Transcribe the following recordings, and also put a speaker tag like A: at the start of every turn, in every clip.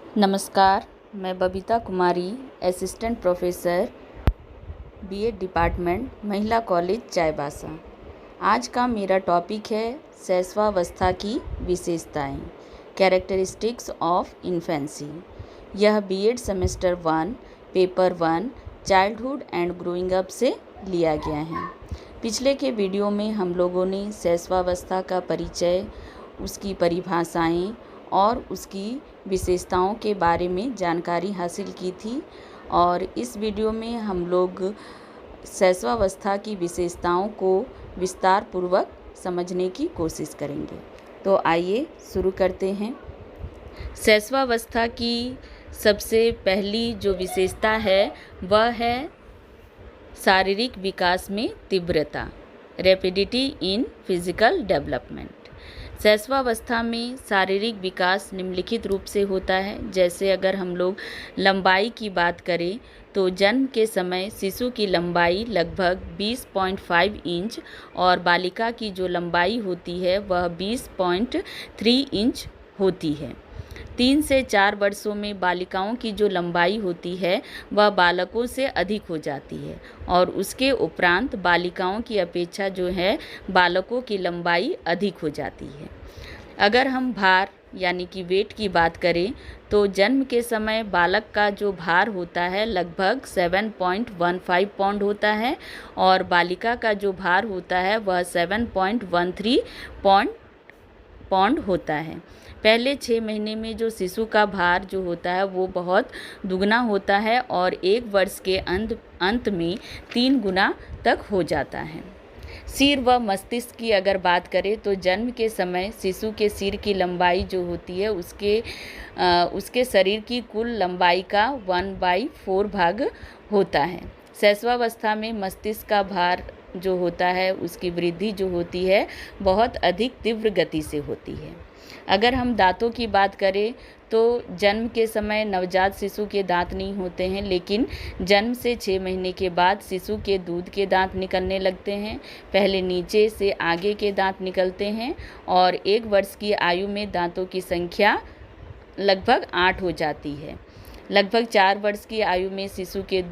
A: नमस्कार, मैं Babita Kumari, assistant professor BEd department, महिला कॉलेज चाईबासा। आज का मेरा टॉपिक है शैशवावस्था की विशेषताएं, कैरेक्टरिस्टिक्स ऑफ इन्फेंसी। यह BEd semester 1 paper 1 childhood and growing up से लिया गया है। पिछले के वीडियो में हम लोगों ने शैशवावस्था का परिचय, उसकी परिभाषाएं और उसकी विशेषताओं के बारे में जानकारी हासिल की थी और इस वीडियो में हम लोग शैशवावस्था की विशेषताओं को विस्तार पूर्वक समझने की कोशिश करेंगे। तो आइए शुरू करते हैं। शैशवावस्था की सबसे पहली जो विशेषता है वह है शारीरिक विकास में तीव्रता, रैपिडिटी इन फिजिकल डेवलपमेंट। शैशवावस्था में शारीरिक विकास निम्नलिखित रूप से होता है। जैसे अगर हम लोग लंबाई की बात करें तो जन्म के समय शिशु की लंबाई लगभग 20.5 इंच और बालिका की जो लंबाई होती है वह 20.3 इंच होती है। 3 से 4 वर्षों में बालिकाओं की जो लंबाई होती है वह बालकों से अधिक हो जाती है और उसके उपरांत बालिकाओं की अपेक्षा जो है बालकों की लंबाई अधिक हो जाती है। अगर हम भार यानी कि वेट की बात करें तो जन्म के समय बालक का जो भार होता है लगभग 7.15 पाउंड होता है और बालिका का जो भार होता है वह 7.13 पाउंड होता है। पहले 6 महीने में जो शिशु का भार जो होता है वो बहुत दुगना होता है और 1 वर्ष के अंत में 3 गुना तक हो जाता है। सिर व मस्तिष्क की अगर बात करें तो जन्म के समय शिशु के सिर की लंबाई जो होती है उसके शरीर की कुल लंबाई का 1/4 भाग होता है। शैशवावस्था में मस्तिष्क का भार जो होता है उसकी वृद्धि जो होती है बहुत अधिक तीव्र गति से होती है। अगर हम दांतों की बात करें तो जन्म के समय नवजात शिशु के दांत नहीं होते हैं, लेकिन जन्म से 6 महीने के बाद शिशु के दूध के दांत निकलने लगते हैं। पहले नीचे से आगे के दांत निकलते हैं और 1 वर्ष की आयु में दांतों की संख्या लगभग 8 हो जाती है। लगभग 4 वर्ष की आयु में शिशु के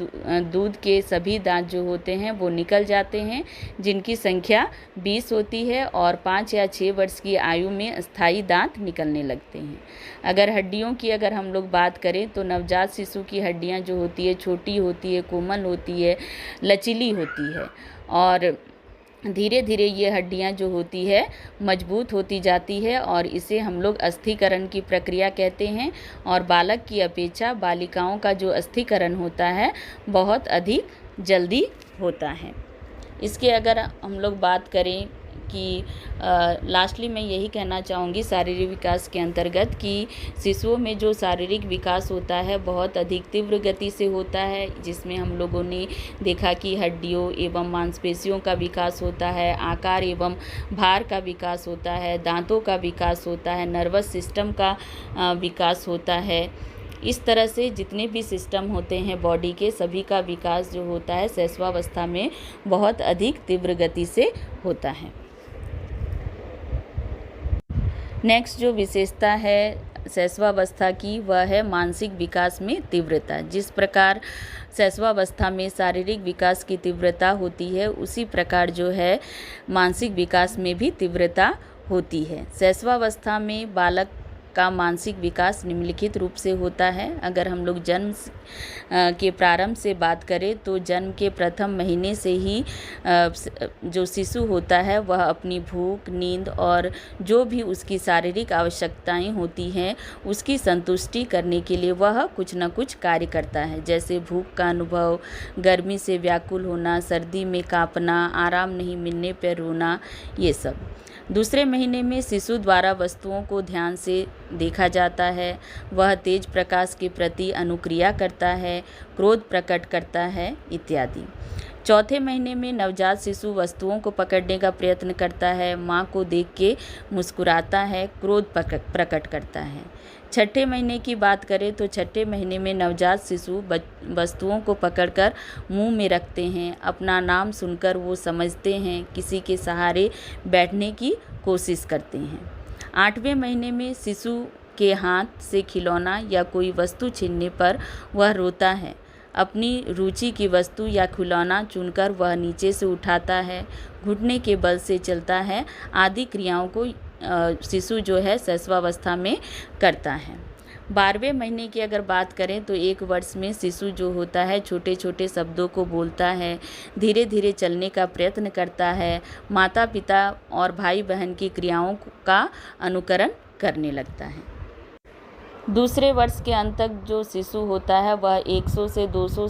A: दूध के सभी दांत जो होते हैं वो निकल जाते हैं, जिनकी संख्या 20 होती है और 5 या 6 वर्ष की आयु में स्थायी दांत निकलने लगते हैं। अगर हड्डियों की अगर हम लोग बात करें तो नवजात शिशु की हड्डियां जो होती है छोटी होती है, कोमल होती है, लचीली होती है और धीरे धीरे ये हड्डियां जो होती है मजबूत होती जाती है और इसे हम लोग अस्थिकरण की प्रक्रिया कहते हैं और बालक की अपेक्षा बालिकाओं का जो अस्थिकरण होता है बहुत अधिक जल्दी होता है। इसके अगर हम लोग बात करें कि लास्टली मैं यही कहना चाहूँगी शारीरिक विकास के अंतर्गत कि शिशुओं में जो शारीरिक विकास होता है बहुत अधिक तीव्र गति से होता है, जिसमें हम लोगों ने देखा कि हड्डियों एवं मांसपेशियों का विकास होता है, आकार एवं भार का विकास होता है, दांतों का विकास होता है, नर्वस सिस्टम का विकास होता है। इस तरह से जितने भी सिस्टम होते हैं बॉडी के सभी का विकास जो होता है शैशवावस्था में बहुत अधिक तीव्र गति से होता है। नेक्स्ट जो विशेषता है शैशवावस्था की वह है मानसिक विकास में तीव्रता। जिस प्रकार शैशवावस्था में शारीरिक विकास की तीव्रता होती है उसी प्रकार जो है मानसिक विकास में भी तीव्रता होती है। शैशवावस्था में बालक का मानसिक विकास निम्नलिखित रूप से होता है। अगर हम लोग जन्म के प्रारंभ से बात करें तो जन्म के प्रथम महीने से ही जो शिशु होता है वह अपनी भूख, नींद और जो भी उसकी शारीरिक आवश्यकताएं होती हैं उसकी संतुष्टि करने के लिए वह कुछ न कुछ कार्य करता है। जैसे भूख का अनुभव, गर्मी से व्याकुल होना, सर्दी में कांपना, आराम नहीं मिलने पर रोना, ये सब। दूसरे महीने में शिशु द्वारा वस्तुओं को ध्यान से देखा जाता है, वह तेज प्रकाश के प्रति अनुक्रिया करता है, क्रोध प्रकट करता है इत्यादि। चौथे महीने में नवजात शिशु वस्तुओं को पकड़ने का प्रयत्न करता है, मां को देख के मुस्कुराता है, क्रोध प्रकट करता है। छठे महीने की बात करें तो छठे महीने में नवजात शिशु वस्तुओं को पकड़कर मुंह में रखते हैं, अपना नाम सुनकर वो समझते हैं, किसी के सहारे बैठने की कोशिश करते हैं। 8वें महीने में शिशु के हाथ से खिलौना या कोई वस्तु छीनने पर वह रोता है। अपनी रुचि की वस्तु या खिलौना चुनकर वह नीचे से उठाता है, घुटने के बल से चलता है आदि क्रियाओं को शिशु जो है शैशवावस्था में करता है। 12वें महीने की अगर बात करें तो 1 वर्ष में शिशु जो होता है छोटे छोटे शब्दों को बोलता है, धीरे धीरे चलने का प्रयत्न करता है, माता पिता और भाई बहन की क्रियाओं का अनुकरण करने लगता है। दूसरे वर्ष के अंत तक जो शिशु होता है वह 100 से 200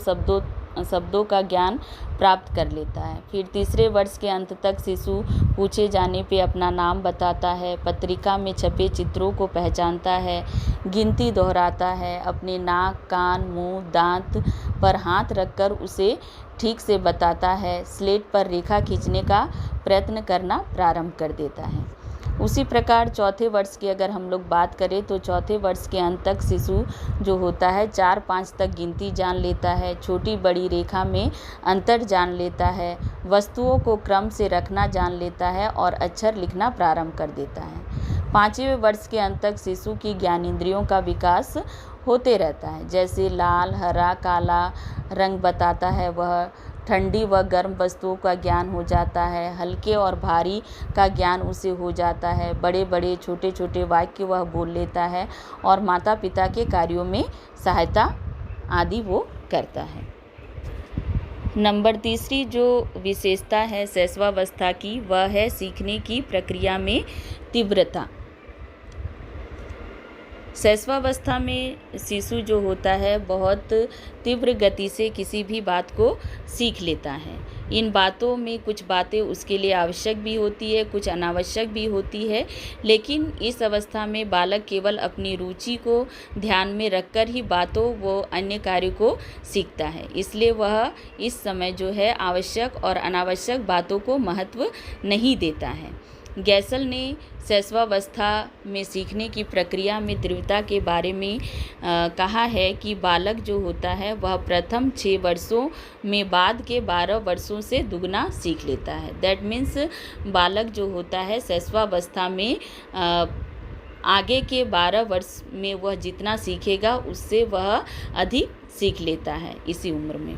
A: शब्दों का ज्ञान प्राप्त कर लेता है। फिर तीसरे वर्ष के अंत तक शिशु पूछे जाने पे अपना नाम बताता है, पत्रिका में छपे चित्रों को पहचानता है, गिनती दोहराता है, अपने नाक, कान, मुंह, दांत पर हाथ रखकर उसे ठीक से बताता है, स्लेट पर रेखा खींचने का प्रयत्न करना प्रारंभ कर देता है। उसी प्रकार चौथे वर्ष की अगर हम लोग बात करें तो चौथे वर्ष के अंत तक शिशु जो होता है 4-5 तक गिनती जान लेता है, छोटी बड़ी रेखा में अंतर जान लेता है, वस्तुओं को क्रम से रखना जान लेता है और अक्षर लिखना प्रारंभ कर देता है। 5वें वर्ष के अंत तक शिशु की ज्ञानेंद्रियों का विकास होते रहता है, जैसे लाल, हरा, काला रंग बताता है वह, ठंडी व गर्म वस्तुओं का ज्ञान हो जाता है, हल्के और भारी का ज्ञान उसे हो जाता है, बड़े बड़े छोटे छोटे वाक्य वह बोल लेता है और माता पिता के कार्यों में सहायता आदि वो करता है। नंबर 3 जो विशेषता है शैशवावस्था की वह है सीखने की प्रक्रिया में तीव्रता। शैशवावस्था में शिशु जो होता है बहुत तीव्र गति से किसी भी बात को सीख लेता है। इन बातों में कुछ बातें उसके लिए आवश्यक भी होती है, कुछ अनावश्यक भी होती है, लेकिन इस अवस्था में बालक केवल अपनी रुचि को ध्यान में रखकर ही बातों व अन्य कार्य को सीखता है। इसलिए वह इस समय जो है आवश्यक और अनावश्यक बातों को महत्व नहीं देता है। गैसल ने शैशवावस्था में सीखने की प्रक्रिया में तीव्रता के बारे में कहा है कि बालक जो होता है वह प्रथम 6 वर्षों में बाद के 12 वर्षों से दुगना सीख लेता है। दैट मीन्स बालक जो होता है शैशवावस्था में आगे के 12 वर्ष में वह जितना सीखेगा उससे वह अधिक सीख लेता है इसी उम्र में।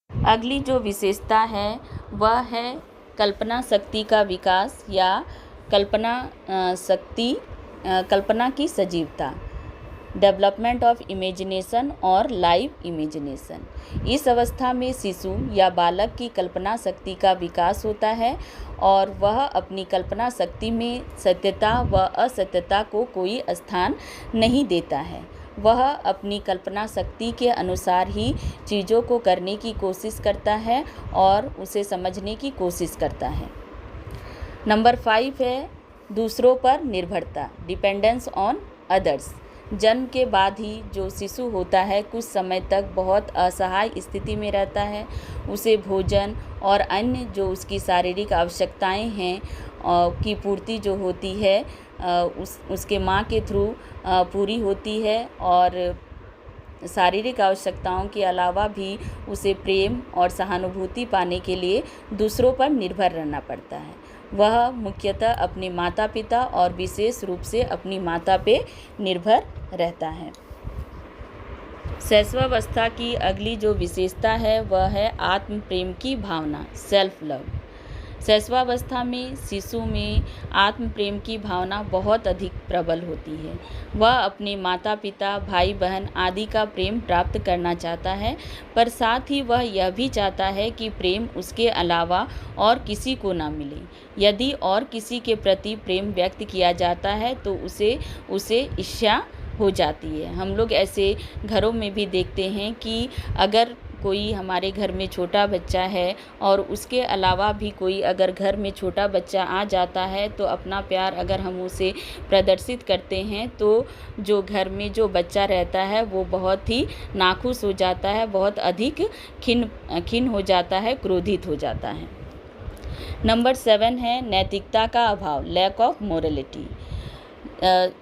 A: अगली जो विशेषता है वह है कल्पना शक्ति का विकास या कल्पना की सजीवता, डेवलपमेंट ऑफ इमेजिनेशन और लाइव इमेजिनेशन। इस अवस्था में शिशु या बालक की कल्पना शक्ति का विकास होता है और वह अपनी कल्पना शक्ति में सत्यता व असत्यता को कोई स्थान नहीं देता है। वह अपनी कल्पना शक्ति के अनुसार ही चीज़ों को करने की कोशिश करता है और उसे समझने की कोशिश करता है। नंबर 5 है दूसरों पर निर्भरता, डिपेंडेंस ऑन अदर्स। जन्म के बाद ही जो शिशु होता है कुछ समय तक बहुत असहाय स्थिति में रहता है। उसे भोजन और अन्य जो उसकी शारीरिक आवश्यकताएं हैं की पूर्ति जो होती है उसके माँ के थ्रू पूरी होती है और शारीरिक आवश्यकताओं के अलावा भी उसे प्रेम और सहानुभूति पाने के लिए दूसरों पर निर्भर रहना पड़ता है। वह मुख्यतः अपने माता पिता और विशेष रूप से अपनी माता पे निर्भर रहता है। शैशवावस्था की अगली जो विशेषता है वह है आत्म प्रेम की भावना, सेल्फ लव। शैशवावस्था में शिशु में आत्म प्रेम की भावना बहुत अधिक प्रबल होती है। वह अपने माता पिता, भाई बहन आदि का प्रेम प्राप्त करना चाहता है, पर साथ ही वह यह भी चाहता है कि प्रेम उसके अलावा और किसी को ना मिले। यदि और किसी के प्रति प्रेम व्यक्त किया जाता है तो उसे ईर्ष्या हो जाती है। हम लोग ऐसे घरों में भी देखते हैं कि अगर कोई हमारे घर में छोटा बच्चा है और उसके अलावा भी कोई अगर घर में छोटा बच्चा आ जाता है तो अपना प्यार अगर हम उसे प्रदर्शित करते हैं तो जो घर में जो बच्चा रहता है वो बहुत ही नाखुश हो जाता है, बहुत अधिक खिन्न हो जाता है, क्रोधित हो जाता है। नंबर 7 है नैतिकता का अभाव, लैक ऑफ मोरलिटी।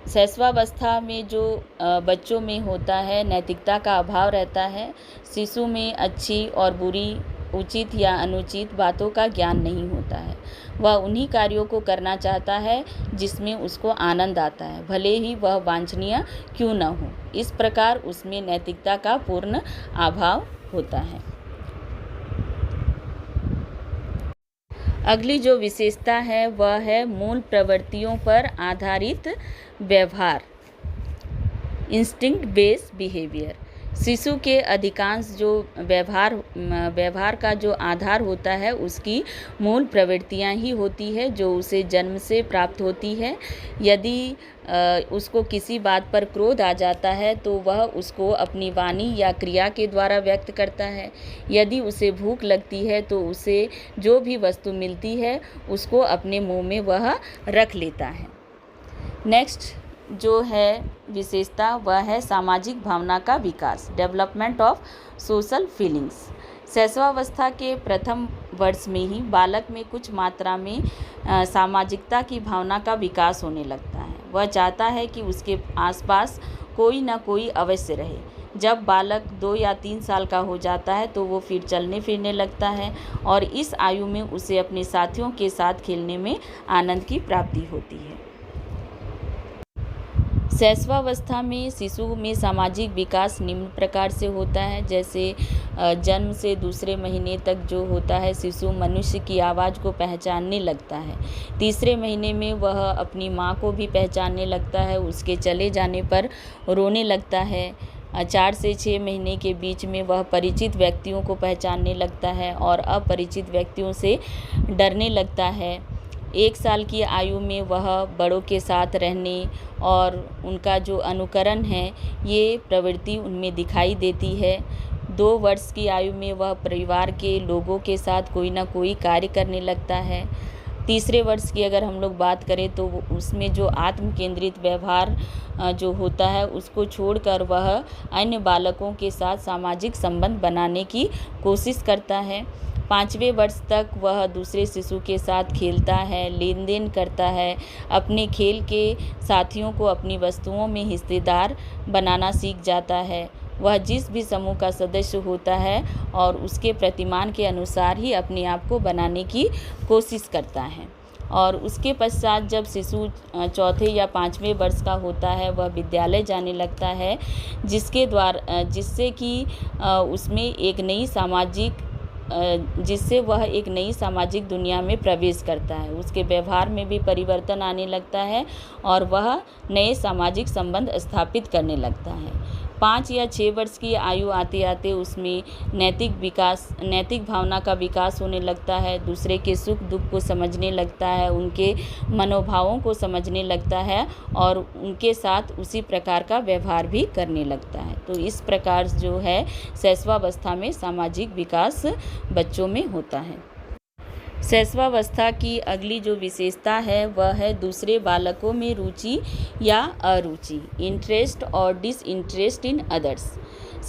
A: शैशवावस्था में जो बच्चों में होता है नैतिकता का अभाव रहता है। शिशु में अच्छी और बुरी उचित या अनुचित बातों का ज्ञान नहीं होता है। वह उन्हीं कार्यों को करना चाहता है जिसमें उसको आनंद आता है, भले ही वह वांछनीय क्यों न हो। इस प्रकार उसमें नैतिकता का पूर्ण अभाव होता है। अगली जो विशेषता है वह है मूल प्रवृत्तियों पर आधारित व्यवहार, इंस्टिंक्ट बेस्ड बिहेवियर। शिशु के अधिकांश जो व्यवहार का जो आधार होता है उसकी मूल प्रवृत्तियां ही होती है जो उसे जन्म से प्राप्त होती है। यदि उसको किसी बात पर क्रोध आ जाता है तो वह उसको अपनी वाणी या क्रिया के द्वारा व्यक्त करता है। यदि उसे भूख लगती है तो उसे जो भी वस्तु मिलती है उसको अपने मुंह में वह रख लेता है। नेक्स्ट जो है विशेषता वह है सामाजिक भावना का विकास, डेवलपमेंट ऑफ सोशल फीलिंग्स। शैशवावस्था के प्रथम वर्ष में ही बालक में कुछ मात्रा में सामाजिकता की भावना का विकास होने लगता है। वह चाहता है कि उसके आसपास कोई न कोई अवश्य रहे। जब बालक 2 या 3 साल का हो जाता है तो वो फिर चलने फिरने लगता है और इस आयु में उसे अपने साथियों के साथ खेलने में आनंद की प्राप्ति होती है। शैशवावस्था में शिशु में सामाजिक विकास निम्न प्रकार से होता है, जैसे जन्म से दूसरे महीने तक जो होता है शिशु मनुष्य की आवाज़ को पहचानने लगता है। तीसरे महीने में वह अपनी माँ को भी पहचानने लगता है, उसके चले जाने पर रोने लगता है। 4 से 6 महीने के बीच में वह परिचित व्यक्तियों को पहचानने लगता है और अपरिचित व्यक्तियों से डरने लगता है। 1 साल की आयु में वह बड़ों के साथ रहने और उनका जो अनुकरण है ये प्रवृत्ति उनमें दिखाई देती है। 2 वर्ष की आयु में वह परिवार के लोगों के साथ कोई ना कोई कार्य करने लगता है। तीसरे वर्ष की अगर हम लोग बात करें तो उसमें जो आत्म केंद्रित व्यवहार जो होता है उसको छोड़कर वह अन्य बालकों के साथ सामाजिक संबंध बनाने की कोशिश करता है। 5वें वर्ष तक वह दूसरे शिशु के साथ खेलता है, लेन देन करता है, अपने खेल के साथियों को अपनी वस्तुओं में हिस्सेदार बनाना सीख जाता है। वह जिस भी समूह का सदस्य होता है और उसके प्रतिमान के अनुसार ही अपने आप को बनाने की कोशिश करता है। और उसके पश्चात जब शिशु 4 या 5वें वर्ष का होता है वह विद्यालय जाने लगता है, जिससे कि उसमें जिससे वह एक नई सामाजिक दुनिया में प्रवेश करता है। उसके व्यवहार में भी परिवर्तन आने लगता है और वह नए सामाजिक संबंध स्थापित करने लगता है। 5 या 6 वर्ष की आयु आते आते उसमें नैतिक भावना का विकास होने लगता है, दूसरे के सुख दुख को समझने लगता है, उनके मनोभावों को समझने लगता है और उनके साथ उसी प्रकार का व्यवहार भी करने लगता है। तो इस प्रकार जो है शैशवावस्था में सामाजिक विकास बच्चों में होता है। शैशवावस्था की अगली जो विशेषता है वह है दूसरे बालकों में रुचि या अरुचि, इंटरेस्ट और डिसइंटरेस्ट इन अदर्स।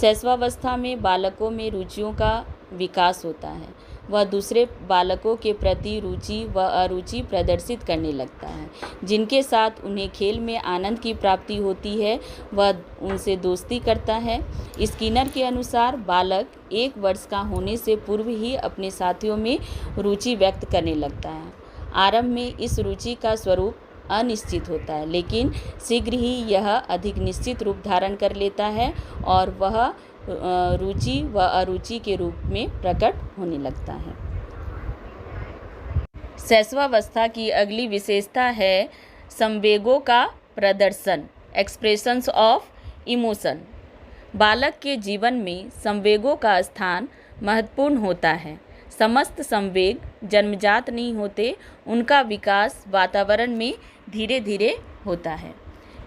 A: शैशवावस्था में बालकों में रुचियों का विकास होता है। वह दूसरे बालकों के प्रति रुचि व अरुचि प्रदर्शित करने लगता है। जिनके साथ उन्हें खेल में आनंद की प्राप्ति होती है वह उनसे दोस्ती करता है। स्किनर के अनुसार बालक 1 वर्ष का होने से पूर्व ही अपने साथियों में रुचि व्यक्त करने लगता है। आरंभ में इस रुचि का स्वरूप अनिश्चित होता है, लेकिन शीघ्र ही यह अधिक निश्चित रूप धारण कर लेता है और वह रुचि व अरुचि के रूप में प्रकट होने लगता है। शैशवावस्था की अगली विशेषता है संवेगों का प्रदर्शन, एक्सप्रेशंस ऑफ इमोशन। बालक के जीवन में संवेगों का स्थान महत्वपूर्ण होता है। समस्त संवेग जन्मजात नहीं होते, उनका विकास वातावरण में धीरे धीरे होता है।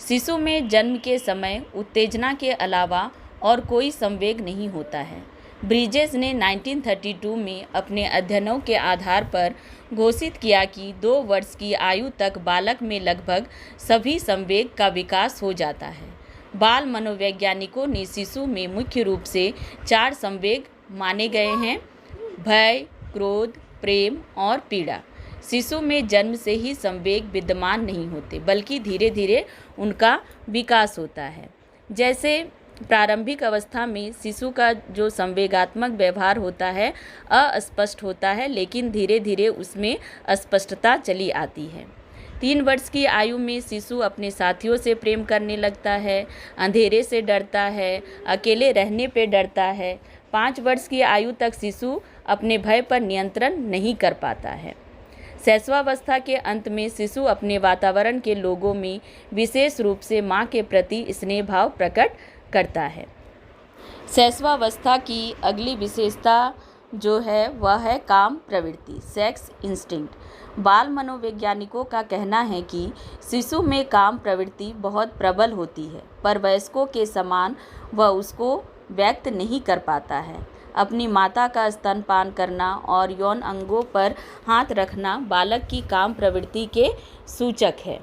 A: शिशु में जन्म के समय उत्तेजना के अलावा और कोई संवेग नहीं होता है। ब्रिजेस ने 1932 में अपने अध्ययनों के आधार पर घोषित किया कि 2 वर्ष की आयु तक बालक में लगभग सभी संवेग का विकास हो जाता है। बाल मनोवैज्ञानिकों ने शिशु में मुख्य रूप से 4 संवेग माने गए हैं: भय, क्रोध, प्रेम और पीड़ा। शिशु में जन्म से ही संवेग विद्यमान नहीं होते, बल्कि धीरे धीरे उनका विकास होता है। जैसे प्रारंभिक अवस्था में शिशु का जो संवेगात्मक व्यवहार होता है अस्पष्ट होता है, लेकिन धीरे धीरे उसमें स्पष्टता चली आती है। 3 वर्ष की आयु में शिशु अपने साथियों से प्रेम करने लगता है, अंधेरे से डरता है, अकेले रहने पे डरता है। 5 वर्ष की आयु तक शिशु अपने भय पर नियंत्रण नहीं कर पाता है। शैशवावस्था के अंत में शिशु अपने वातावरण के लोगों में विशेष रूप से माँ के प्रति स्नेह भाव प्रकट करता है। शैशवावस्था की अगली विशेषता जो है वह है काम प्रवृत्ति, सेक्स इंस्टिंक्ट। बाल मनोवैज्ञानिकों का कहना है कि शिशु में काम प्रवृत्ति बहुत प्रबल होती है, पर वयस्कों के समान वह उसको व्यक्त नहीं कर पाता है। अपनी माता का स्तनपान करना और यौन अंगों पर हाथ रखना बालक की काम प्रवृत्ति के सूचक है।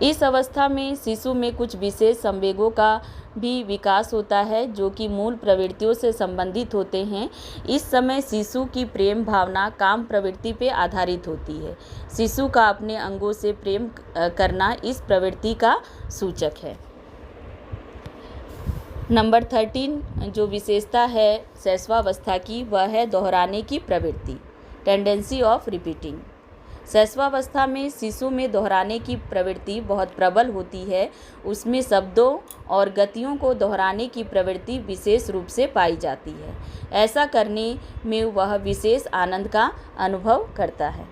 A: इस अवस्था में शिशु में कुछ विशेष संवेगों का भी विकास होता है जो कि मूल प्रवृत्तियों से संबंधित होते हैं। इस समय शिशु की प्रेम भावना काम प्रवृत्ति पर आधारित होती है। शिशु का अपने अंगों से प्रेम करना इस प्रवृत्ति का सूचक है। नंबर 13 जो विशेषता है शैशवावस्था की वह है दोहराने की प्रवृत्ति, टेंडेंसी ऑफ रिपीटिंग। शैशवावस्था में शिशु में दोहराने की प्रवृत्ति बहुत प्रबल होती है। उसमें शब्दों और गतियों को दोहराने की प्रवृत्ति विशेष रूप से पाई जाती है। ऐसा करने में वह विशेष आनंद का अनुभव करता है।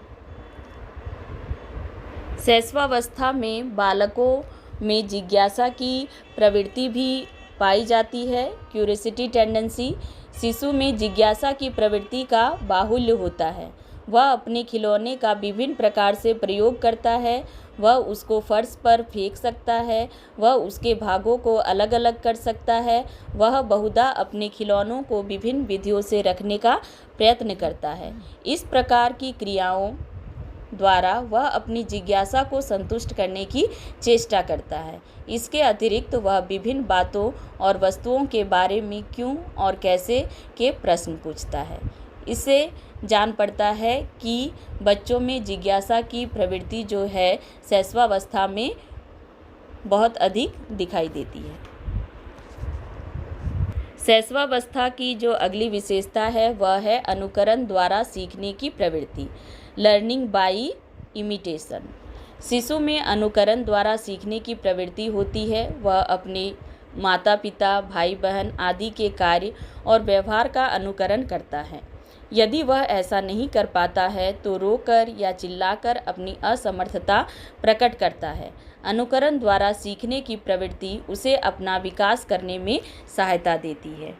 A: शैशवावस्था में बालकों में जिज्ञासा की प्रवृत्ति भी पाई जाती है, क्यूरियोसिटी टेंडेंसी। शिशु में जिज्ञासा की प्रवृत्ति का बाहुल्य होता है। वह अपने खिलौने का विभिन्न प्रकार से प्रयोग करता है। वह उसको फर्श पर फेंक सकता है, वह उसके भागों को अलग अलग कर सकता है। वह बहुधा अपने खिलौनों को विभिन्न विधियों से रखने का प्रयत्न करता है। इस प्रकार की क्रियाओं द्वारा वह अपनी जिज्ञासा को संतुष्ट करने की चेष्टा करता है। इसके अतिरिक्त वह विभिन्न बातों और वस्तुओं के बारे में क्यों और कैसे के प्रश्न पूछता है। इससे जान पड़ता है कि बच्चों में जिज्ञासा की प्रवृत्ति जो है शैशवावस्था में बहुत अधिक दिखाई देती है। शैशवावस्था की जो अगली विशेषता है वह है अनुकरण द्वारा सीखने की प्रवृत्ति, लर्निंग बाय इमिटेशन। शिशु में अनुकरण द्वारा सीखने की प्रवृत्ति होती है। वह अपने माता पिता, भाई बहन आदि के कार्य और व्यवहार का अनुकरण करता है। यदि वह ऐसा नहीं कर पाता है तो रोकर या चिल्लाकर अपनी असमर्थता प्रकट करता है। अनुकरण द्वारा सीखने की प्रवृत्ति उसे अपना विकास करने में सहायता देती है।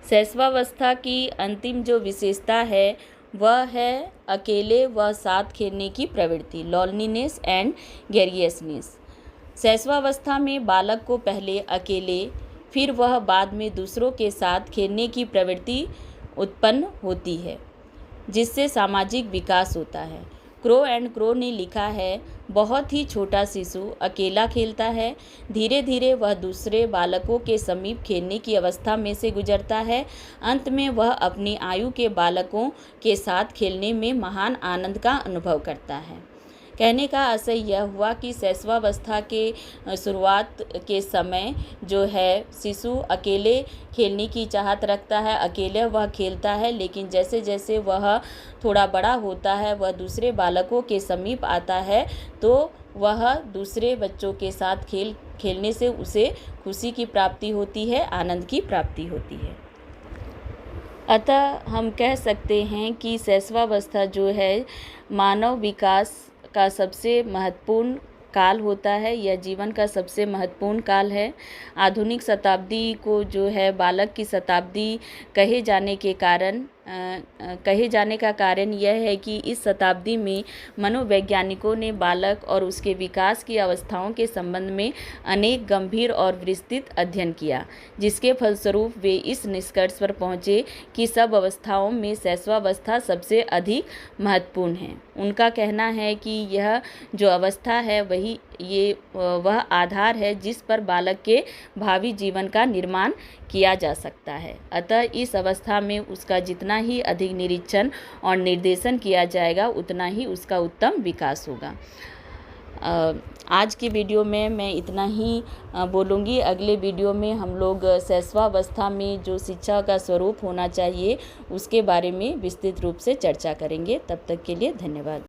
A: शैशवावस्था की अंतिम जो विशेषता है वह है अकेले व साथ खेलने की प्रवृत्ति, लॉनलीनेस एंड ग्रेगियसनेस। शैशवावस्था में बालक को पहले अकेले फिर वह बाद में दूसरों के साथ खेलने की प्रवृत्ति उत्पन्न होती है, जिससे सामाजिक विकास होता है। क्रो एंड क्रो ने लिखा है, बहुत ही छोटा शिशु अकेला खेलता है। धीरे धीरे वह दूसरे बालकों के समीप खेलने की अवस्था में से गुजरता है। अंत में वह अपनी आयु के बालकों के साथ खेलने में महान आनंद का अनुभव करता है। कहने का आशय यह हुआ कि शैशवावस्था के शुरुआत के समय जो है शिशु अकेले खेलने की चाहत रखता है, अकेले वह खेलता है, लेकिन जैसे जैसे वह थोड़ा बड़ा होता है, वह दूसरे बालकों के समीप आता है तो वह दूसरे बच्चों के साथ खेलने से उसे खुशी की प्राप्ति होती है, आनंद की प्राप्ति होती है। अतः हम कह सकते हैं कि शैशवावस्था जो है मानव विकास का सबसे महत्वपूर्ण काल होता है। यह जीवन का सबसे महत्वपूर्ण काल है। आधुनिक शताब्दी को जो है बालक की शताब्दी कहे जाने का कारण यह है कि इस शताब्दी में मनोवैज्ञानिकों ने बालक और उसके विकास की अवस्थाओं के संबंध में अनेक गंभीर और विस्तृत अध्ययन किया, जिसके फलस्वरूप वे इस निष्कर्ष पर पहुँचे कि सब अवस्थाओं में शैशवावस्था सबसे अधिक महत्वपूर्ण है। उनका कहना है कि यह जो अवस्था है वह आधार है जिस पर बालक के भावी जीवन का निर्माण किया जा सकता है। अतः इस अवस्था में उसका जितना ही अधिक निरीक्षण और निर्देशन किया जाएगा उतना ही उसका उत्तम विकास होगा। आज की वीडियो में मैं इतना ही बोलूँगी। अगले वीडियो में हम लोग शैशवावस्था में जो शिक्षा का स्वरूप होना चाहिए उसके बारे में विस्तृत रूप से चर्चा करेंगे। तब तक के लिए धन्यवाद।